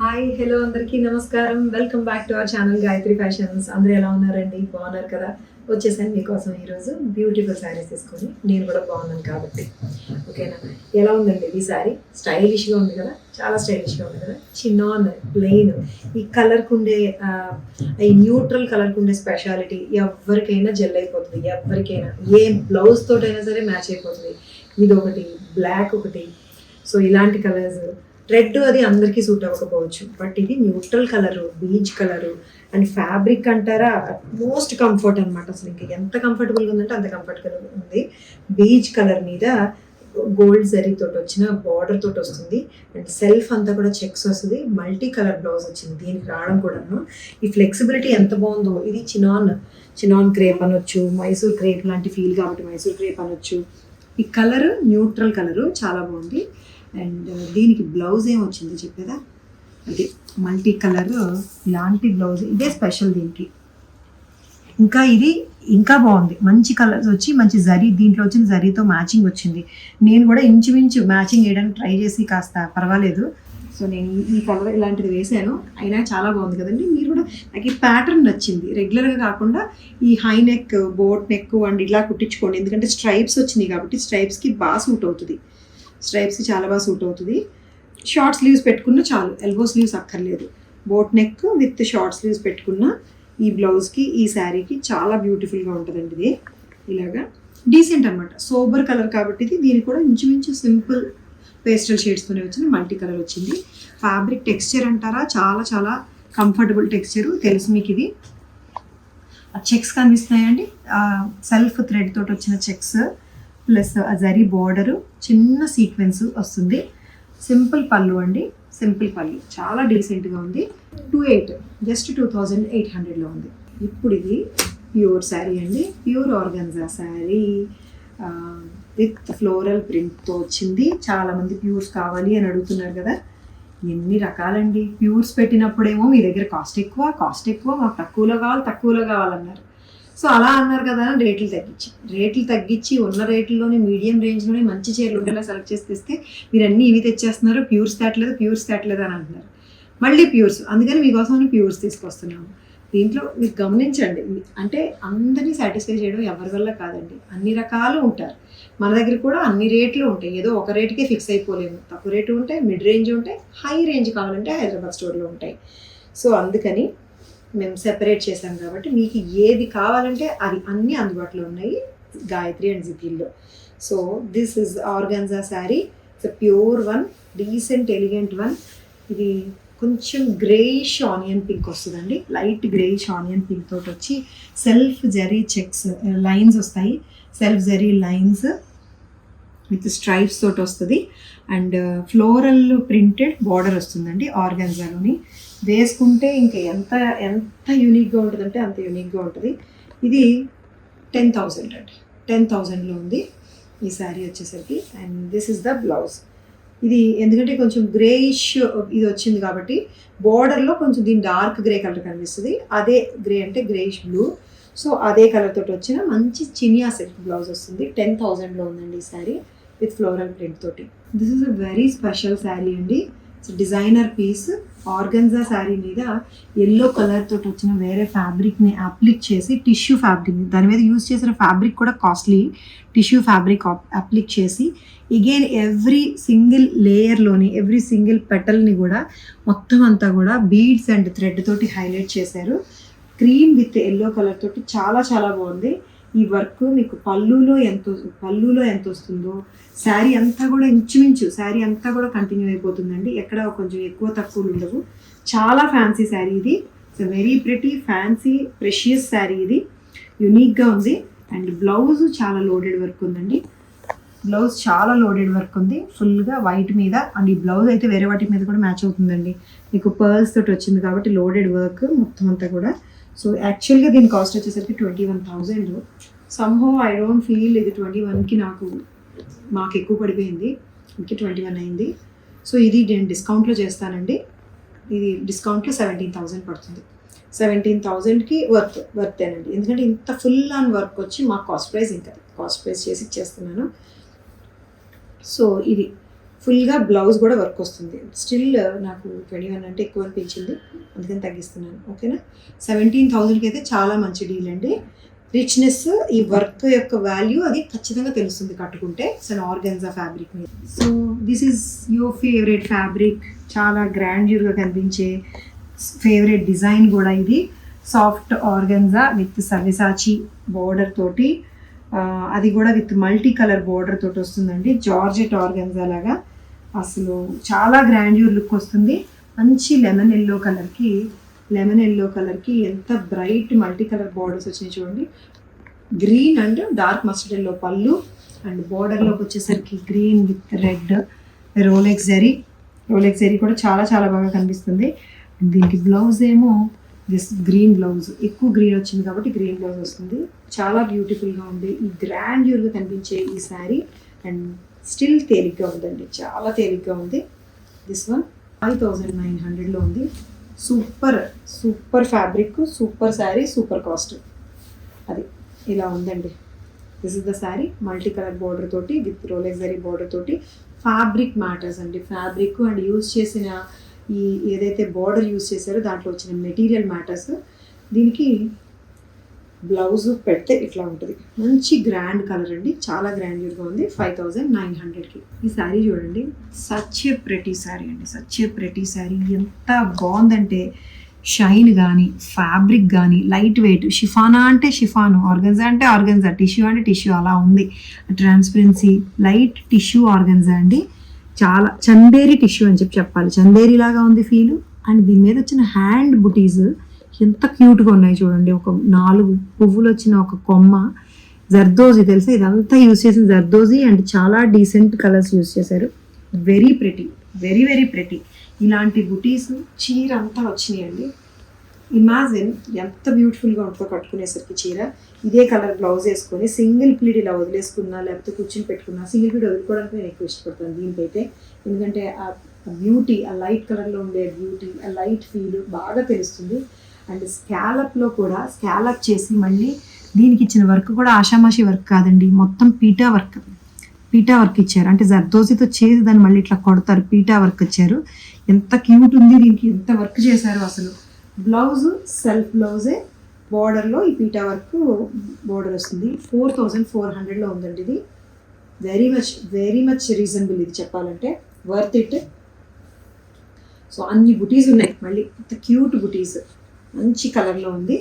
Hi hello అందరికీ నమస్కారం. Welcome back to our channel Gayatri fashions. అందరూ ఎలా ఉన్నారండి? బాగున్నారు కదా? వచ్చేసాను మీకోసం ఈరోజు బ్యూటిఫుల్ శారీస్ తీసుకొని. నేను కూడా బాగున్నాను కాబట్టి ఓకేనా. ఎలా ఉందండి ఈ శారీ? స్టైలిష్గా ఉంది కదా, చాలా స్టైలిష్గా ఉంది కదా. చిన్న ప్లెయిన్ ఈ కలర్కి ఉండే ఈ న్యూట్రల్ కలర్కి ఉండే స్పెషాలిటీ ఎవరికైనా జెల్ అయిపోతుంది. ఎవరికైనా ఏ బ్లౌజ్ తోటైనా సరే మ్యాచ్ అయిపోతుంది. ఇది ఒకటి, బ్లాక్ ఒకటి. సో ఇలాంటి కలర్స్, రెడ్ అది అందరికీ సూట్ అవ్వకపోవచ్చు, బట్ ఇది neutral colour, beach colour and fabric అంటారా మోస్ట్ కంఫర్ట్ అనమాట. అసలు ఇంకా ఎంత కంఫర్టబుల్గా ఉందంటే అంత కంఫర్టబుల్ ఉంది. బీచ్ కలర్ మీద గోల్డ్ జరీ తోటి వచ్చిన బార్డర్ తోటి వస్తుంది అండ్ సెల్ఫ్ అంతా కూడా చెక్స్ వస్తుంది. మల్టీ కలర్ బ్లౌజ్ వచ్చింది దీనికి రావడం కూడాను. ఈ ఫ్లెక్సిబిలిటీ ఎంత బాగుందో. ఇది చినాన్ క్రేప్ అనొచ్చు, మైసూర్ క్రేప్ లాంటి ఫీల్ కాబట్టి మైసూర్ క్రేప్ అనొచ్చు. ఈ కలర్ న్యూట్రల్ కలరు చాలా బాగుంది. అండ్ దీనికి బ్లౌజ్ ఏం వచ్చిందో చెప్పేదా, అది మల్టీ కలర్ ఇలాంటి బ్లౌజ్, ఇదే స్పెషల్ దీనికి. ఇంకా ఇది ఇంకా బాగుంది, మంచి కలర్స్ వచ్చి మంచి జరీ, దీంట్లో వచ్చిన జరీతో మ్యాచింగ్ వచ్చింది. నేను కూడా ఇంచుమించు మ్యాచింగ్ వేయడానికి ట్రై చేసి కాస్త పర్వాలేదు. సో నేను ఈ కలర్ ఇలాంటిది వేసాను, అయినా చాలా బాగుంది కదండి. మీరు కూడా నాకు ఈ ప్యాటర్న్ నచ్చింది. రెగ్యులర్గా కాకుండా ఈ high neck, boat neck and ఇలా కుట్టించుకోండి, ఎందుకంటే స్ట్రైప్స్ వచ్చినాయి కాబట్టి స్ట్రైప్స్కి బాగా సూట్ అవుతుంది. స్ట్రైప్స్కి చాలా బాగా సూట్ అవుతుంది. షార్ట్ స్లీవ్స్ పెట్టుకున్న చాలు, ఎల్బో స్లీవ్స్ అక్కర్లేదు. Boat neck with short sleeves పెట్టుకున్న ఈ బ్లౌజ్కి, ఈ శారీకి చాలా బ్యూటిఫుల్గా ఉంటుందండి. ఇది ఇలాగా డీసెంట్ అనమాట, సోబర్ కలర్ కాబట్టి ఇది. దీనికి కూడా ఇంచుమించు సింపుల్ పేస్టల్ షేడ్స్తోనే వచ్చింది, మల్టీ కలర్ వచ్చింది. ఫ్యాబ్రిక్ టెక్స్చర్ అంటారా చాలా చాలా కంఫర్టబుల్ టెక్స్చరు, తెలుసు మీకు. ఇది చెక్స్ కనిపిస్తున్నాయండి, సెల్ఫ్ థ్రెడ్ తోటి వచ్చిన చెక్స్ ప్లస్ ఆ జరీ బార్డరు, చిన్న సీక్వెన్స్ వస్తుంది. సింపుల్ పళ్ళు అండి, సింపుల్ పళ్ళు చాలా డీసెంట్గా ఉంది. 28 జస్ట్ 2800లో ఉంది. ఇప్పుడు ఇది ప్యూర్ శారీ అండి, pure organza sari with floral ప్రింట్తో వచ్చింది. చాలామంది ప్యూర్స్ కావాలి అని అడుగుతున్నారు కదా. ఎన్ని రకాలండి ప్యూర్స్ పెట్టినప్పుడేమో మీ దగ్గర కాస్ట్ ఎక్కువ, మాకు తక్కువలో కావాలన్నారు. సో అలా అన్నారు కదా అని రేట్లు తగ్గించి ఉన్న రేట్లలోనే మీడియం రేంజ్లోనే మంచి చీరలు ఉండేలా సెలెక్ట్ చేసి తెస్తే మీరు అన్నీ ఇవి తెచ్చేస్తున్నారు, ప్యూర్స్ తేట్లేదు అని అంటున్నారు. మళ్ళీ ప్యూర్స్, అందుకని మీకోసం ప్యూర్స్ తీసుకొస్తున్నాము. దీంట్లో మీరు గమనించండి, అంటే అందరినీ సాటిస్ఫై చేయడం ఎవరి వల్ల కాదండి. అన్ని రకాలు ఉంటారు మన దగ్గర కూడా, అన్ని రేట్లు ఉంటాయి. ఏదో ఒక రేటుకే ఫిక్స్ అయిపోలేము. తక్కువ రేటు ఉంటాయి, మిడ్ రేంజ్ ఉంటాయి, హై రేంజ్ కావాలంటే హైదరాబాద్ స్టోర్లో ఉంటాయి. సో అందుకని మేము సెపరేట్ చేసాం కాబట్టి మీకు ఏది కావాలంటే అది అన్నీ అందుబాటులో ఉన్నాయి గాయత్రి అండ్ జిపిల్లో. So this is organza sari, it's a pure one, decent elegant one. ఇది కొంచెం గ్రేయిష్ ఆనియన్ పింక్ వస్తుందండి, లైట్ గ్రేయిష్ ఆనియన్ పింక్ తోటి వచ్చి సెల్ఫ్ జరీ చెక్స్ లైన్స్ వస్తాయి, self zari lines with stripes తోటి వస్తుంది అండ్ ఫ్లోరల్ ప్రింటెడ్ బార్డర్ వస్తుందండి ఆర్గాన్జాలోని. వేసుకుంటే ఇంకా ఎంత ఎంత యూనిక్గా ఉంటుందంటే అంత యూనిక్గా ఉంటుంది. ఇది 10,000 అండి, 10,000లో ఉంది ఈ శారీ వచ్చేసరికి. And this is the blouse. ఇది ఎందుకంటే కొంచెం గ్రేయిష్ ఇది వచ్చింది కాబట్టి బార్డర్లో కొంచెం దీని డార్క్ గ్రే కలర్ కనిపిస్తుంది. అదే గ్రే అంటే గ్రేయిష్ బ్లూ. సో అదే కలర్ తోటి వచ్చిన మంచి చినియా సిల్క్ బ్లౌజ్ వస్తుంది. 10,000లో ఉందండి ఈ శారీ విత్ ఫ్లోరల్ ప్రింట్ తోటి. This is a very special sari అండి, డిజైనర్ పీస్. ఆర్గన్జా శారీ మీద ఎల్లో కలర్ తోటి వచ్చిన వేరే ఫ్యాబ్రిక్ని అప్లిక్ చేసి, టిష్యూ ఫ్యాబ్రిక్, దాని మీద యూజ్ చేసిన ఫ్యాబ్రిక్ కూడా కాస్ట్లీ టిష్యూ ఫ్యాబ్రిక్ అప్లిక్ చేసి, అగైన్ ఎవ్రీ సింగిల్ లేయర్లోని ఎవ్రీ సింగిల్ పెటల్ని కూడా మొత్తం అంతా కూడా బీడ్స్ అండ్ థ్రెడ్ తోటి హైలైట్ చేశారు. క్రీమ్ విత్ ఎల్లో కలర్ తోటి చాలా చాలా బాగుంది. ఈ వర్క్ మీకు పళ్ళులో ఎంత వస్తుందో శారీ అంతా కూడా ఇంచుమించు శారీ అంతా కూడా కంటిన్యూ అయిపోతుందండి. ఎక్కడ కొంచెం ఎక్కువ తక్కువలు ఉండవు. చాలా ఫ్యాన్సీ శారీ ఇది, it's very pretty fancy precious sari. ఇది యునిక్గా ఉంది. అండ్ బ్లౌజ్ చాలా లోడెడ్ వర్క్ ఉందండి, బ్లౌజ్ చాలా లోడెడ్ వర్క్ ఉంది ఫుల్గా వైట్ మీద. అండ్ ఈ బ్లౌజ్ అయితే వేరే వాటి మీద కూడా మ్యాచ్ అవుతుందండి. మీకు పర్ల్స్ తోటి వచ్చింది కాబట్టి లోడెడ్ వర్క్ మొత్తం అంతా కూడా. సో యాక్చువల్గా దీని కాస్ట్ వచ్చేసరికి 21,000. సమ్హౌ ఐ డోంట్ ఫీల్ ఇది 21కి మాకు ఎక్కువ పడిపోయింది, ఇంకే 21 అయింది. సో ఇది నేను డిస్కౌంట్లో చేస్తానండి. ఇది డిస్కౌంట్లో 17,000 పడుతుంది. 17,000కి వర్తేనండి, ఎందుకంటే ఇంత ఫుల్ ఆన్ వర్క్ వచ్చి మాకు కాస్ట్ ప్రైస్ చేసి ఇచ్చేస్తున్నాను. సో ఇది ఫుల్గా బ్లౌజ్ కూడా వర్క్ వస్తుంది. స్టిల్ నాకు 21 అంటే ఎక్కువ అనిపించింది, అందుకని తగ్గిస్తున్నాను. ఓకేనా, 17,000కి అయితే చాలా మంచి డీల్ అండి. రిచ్నెస్, ఈ వర్క్ యొక్క వాల్యూ అది ఖచ్చితంగా తెలుస్తుంది కట్టుకుంటే. సో ఆర్గన్జా ఫ్యాబ్రిక్ మీద. So this is your favourite fabric, చాలా గ్రాండ్యూర్గా కనిపించే ఫేవరెట్ డిజైన్ కూడా ఇది. Soft organza with Savyasachi border తోటి, అది కూడా విత్ మల్టీ కలర్ బోర్డర్ తోటి వస్తుందండి. జార్జెట్ ఆర్గన్జా లాగా అసలు చాలా గ్రాండ్యూర్ లుక్ వస్తుంది. మంచి లెమన్ ఎల్లో కలర్కి ఎంత బ్రైట్ మల్టీ కలర్ బార్డర్స్ వచ్చినాయి చూడండి. Green and dark mustard yellow పళ్ళు, అండ్ బార్డర్లోకి వచ్చేసరికి green with red Rolex zari కూడా చాలా చాలా బాగా కనిపిస్తుంది. దీనికి బ్లౌజ్ ఏమో దిస్ గ్రీన్ బ్లౌజ్, ఎక్కువ గ్రీన్ వచ్చింది కాబట్టి గ్రీన్ బ్లౌజ్ వస్తుంది. చాలా బ్యూటిఫుల్గా ఉంది ఈ గ్రాండ్యూర్గా కనిపించే ఈ శారీ. అండ్ స్టిల్ తేలిగ్గా ఉందండి, చాలా తేలిగ్గా ఉంది. దిస్ వన్ 5,900లో ఉంది. Super fabric, super sari, super cost. అది ఇలా ఉందండి. This is the sari, multi colour border తోటి విత్ రోలెక్స్ జరీ బోర్డర్ తోటి. ఫ్యాబ్రిక్ మ్యాటర్స్ అండి, ఫ్యాబ్రిక్ అండ్ యూజ్ చేసిన ఈ ఏదైతే బోర్డర్ యూజ్ చేశారో దాంట్లో వచ్చిన మెటీరియల్ మ్యాటర్స్. దీనికి బ్లౌజ్ పెడితే ఇట్లా ఉంటుంది. మంచి గ్రాండ్ కలర్ అండి, చాలా గ్రాండ్యూర్గా ఉంది. 5,900కి ఈ శారీ చూడండి. సచ్ ఏ ప్రెటీ శారీ అండి, సచ్ ఏ ప్రెటీ శారీ. ఎంత బాగుందంటే షైన్ కానీ, ఫ్యాబ్రిక్ కానీ, లైట్ వెయిట్. షిఫానా అంటే షిఫాను, ఆర్గన్జా అంటే ఆర్గన్జా, టిష్యూ అంటే టిష్యూ, అలా ఉంది. ట్రాన్స్పరెన్సీ, లైట్ టిష్యూ ఆర్గన్జా అండి. చాలా చందేరి టిష్యూ అని చెప్పాలి, చందేరి లాగా ఉంది ఫీల్. అండ్ దీని మీద వచ్చిన హ్యాండ్ బుటీస్ ఎంత క్యూట్గా ఉన్నాయి చూడండి. ఒక 4 పువ్వులు వచ్చిన ఒక కొమ్మ, జర్దోజీ తెలుసా, ఇదంతా యూజ్ చేసిన జర్దోజీ. అండ్ చాలా డీసెంట్ కలర్స్ యూజ్ చేశారు. Very pretty, very very pretty. ఇలాంటి బుటీస్ చీర అంతా వచ్చినాయండి. ఇమాజిన్ ఎంత బ్యూటిఫుల్గా ఉంటుందో కట్టుకునేసరికి చీర. ఇదే కలర్ బ్లౌజ్ వేసుకొని సింగిల్ ప్లీడ్ ఇలా వదిలేసుకున్నా, లేకపోతే కూర్చుని పెట్టుకున్నా. సింగిల్ ప్లీడ్ వదులుకోవడానికి నేను ఎక్కువ ఇష్టపడతాను దీనికైతే. ఎందుకంటే ఆ బ్యూటీ, ఆ లైట్ కలర్లో ఉండే బ్యూటీ, ఆ లైట్ ఫీల్ బాగా తెలుస్తుంది. అండ్ స్కాలప్లో కూడా స్కాలప్ చేసి మళ్ళీ దీనికి ఇచ్చిన వర్క్ కూడా ఆషామాషి వర్క్ కాదండి, మొత్తం పీటా వర్క్ ఇచ్చారు. అంటే జర్దోజీతో చేసి దాన్ని మళ్ళీ ఇట్లా కొడతారు, పీటా వర్క్ ఇచ్చారు. ఎంత క్యూట్ ఉంది, దీనికి ఎంత వర్క్ చేశారు అసలు. బ్లౌజ్ సెల్ఫ్ బ్లౌజే, బార్డర్లో ఈ పీటా వర్క్ బార్డర్ వస్తుంది. 4,400లో ఉందండి ఇది. వెరీ మచ్ రీజనబుల్ ఇది చెప్పాలంటే, వర్త్ ఇట్. సో అన్ని బుటీస్ ఉన్నాయి, మళ్ళీ ఇంత క్యూట్ బుటీస్, మంచి కలర్లో ఉంది.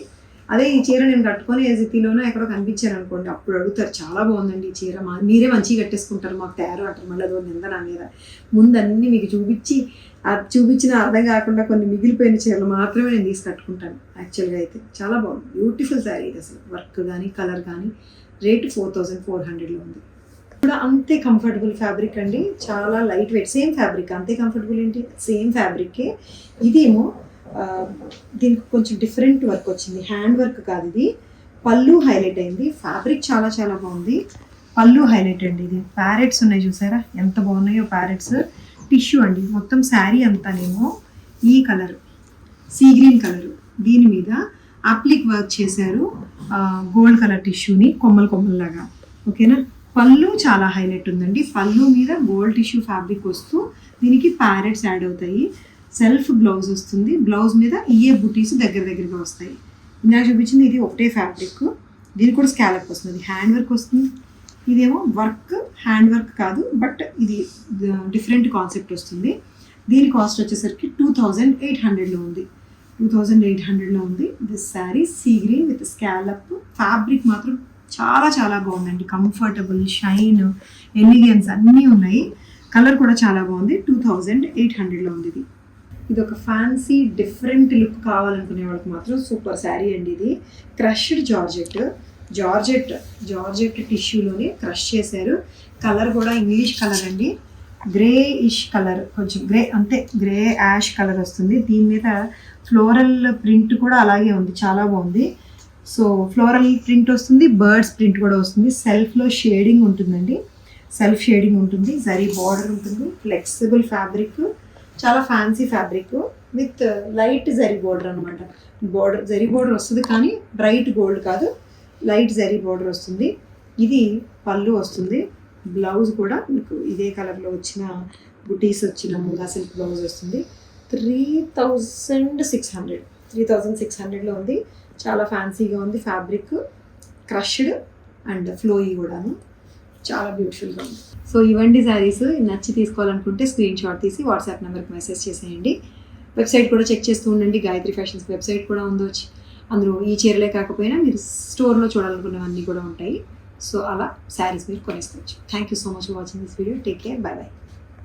అదే ఈ చీర నేను కట్టుకొని ఏజిటీలోనో ఎక్కడో కనిపించాను అనుకోండి, అప్పుడు అడుగుతారు చాలా బాగుందండి ఈ చీర, మీరే మంచిగా కట్టేసుకుంటారు, మాకు తయారు అంటారు. మళ్ళీ అదో నింద నా మీద. ముందు అన్నీ మీకు చూపించిన అర్థం కాకుండా కొన్ని మిగిలిపోయిన చీరలు మాత్రమే నేను తీసి కట్టుకుంటాను. యాక్చువల్గా అయితే చాలా బాగుంది, బ్యూటిఫుల్ శారీ ఇది అసలు. వర్క్ కానీ కలర్ కానీ. రేటు 4,400లో ఉంది. కూడా అంతే కంఫర్టబుల్ ఫ్యాబ్రిక్ అండి, చాలా లైట్ వెయిట్. సేమ్ ఫ్యాబ్రిక్, అంతే కంఫర్టబుల్ ఏంటి, సేమ్ ఫ్యాబ్రికే. ఇదేమో దీనికి కొంచెం డిఫరెంట్ వర్క్ వచ్చింది, హ్యాండ్ వర్క్ కాదు ఇది. పళ్ళు హైలైట్ అయింది, ఫ్యాబ్రిక్ చాలా చాలా బాగుంది. పళ్ళు హైలైట్ అండి. ఇది ప్యారెట్స్ ఉన్నాయి చూసారా, ఎంత బాగున్నాయో ప్యారెట్స్. టిష్యూ అండి, మొత్తం శారీ అంతానేమో ఈ కలర్, సీ గ్రీన్ కలర్. దీని మీద అప్లిక్ వర్క్ చేశారు, గోల్డ్ కలర్ టిష్యూని కొమ్మలాగా. ఓకేనా, పళ్ళు చాలా హైలైట్ ఉందండి. పళ్ళు మీద గోల్డ్ టిష్యూ ఫ్యాబ్రిక్ వస్తూ దీనికి ప్యారెట్స్ యాడ్ అవుతాయి. సెల్ఫ్ బ్లౌజ్ వస్తుంది, బ్లౌజ్ మీద ఇయే బుటీస్ దగ్గరగా వస్తాయి. ఇందాక చూపించింది ఇది ఒకటే ఫ్యాబ్రిక్, దీనికి కూడా స్కాలప్ వస్తుంది, హ్యాండ్ వర్క్ వస్తుంది. ఇదేమో వర్క్, హ్యాండ్ వర్క్ కాదు, బట్ ఇది డిఫరెంట్ కాన్సెప్ట్ వస్తుంది. దీని కాస్ట్ వచ్చేసరికి 2,800లో ఉంది. 2,800లో ఉంది this sari. Sea green with scallop. Fabric మాత్రం చాలా చాలా బాగుందండి, కంఫర్టబుల్, షైన్, ఎలిగెన్స్ అన్నీ ఉన్నాయి. కలర్ కూడా చాలా బాగుంది. 2,800లో ఉంది ఇది. ఇది ఒక ఫ్యాన్సీ డిఫరెంట్ లుక్ కావాలనుకునే వాళ్ళకి మాత్రం సూపర్ శారీ అండి. ఇది క్రష్డ్ జార్జెట్ టిష్యూలోనే క్రష్ చేశారు. కలర్ కూడా ఇంగ్లీష్ కలర్ అండి, గ్రే ఇష్ కలర్, కొంచెం గ్రే, అంతే గ్రే యాష్ కలర్ వస్తుంది. దీని మీద ఫ్లోరల్ ప్రింట్ కూడా అలాగే ఉంది, చాలా బాగుంది. సో ఫ్లోరల్ ప్రింట్ వస్తుంది, బర్డ్స్ ప్రింట్ కూడా వస్తుంది. సెల్ఫ్లో షేడింగ్ ఉంటుందండి, సెల్ఫ్ షేడింగ్ ఉంటుంది, జరీ బార్డర్ ఉంటుంది, ఫ్లెక్సిబుల్ ఫ్యాబ్రిక్, చాలా fancy fabric with light zari border అనమాట. జరీ బార్డర్ వస్తుంది కానీ బ్రైట్ గోల్డ్ కాదు, లైట్ జరీ బార్డర్ వస్తుంది. ఇది పళ్ళు వస్తుంది. బ్లౌజ్ కూడా మీకు ఇదే కలర్లో వచ్చిన బుటీస్ వచ్చిన ముగా సిల్క్ బ్లౌజ్ వస్తుంది. 3600లో ఉంది. చాలా ఫ్యాన్సీగా ఉంది. ఫ్యాబ్రిక్ క్రష్డ్ అండ్ ఫ్లోయీ కూడాను చాలా బ్యూటిఫుల్గా ఉంది. సో ఇవండి శారీస్. నచ్చి తీసుకోవాలనుకుంటే స్క్రీన్ షాట్ తీసి వాట్సాప్ నెంబర్కి మెసేజ్ చేసేయండి. వెబ్సైట్ కూడా చెక్ చేస్తూ ఉండండి. గాయత్రి ఫ్యాషన్స్ వెబ్సైట్ కూడా ఉందొచ్చి, అందులో ఈ చీరలే కాకపోయినా మీరు స్టోర్లో చూడాలనుకున్నవన్నీ కూడా ఉంటాయి. సో అలా శారీస్ మీరు కొనేసుకోవచ్చు. Thank you so much for watching this video. Take care. Bye by.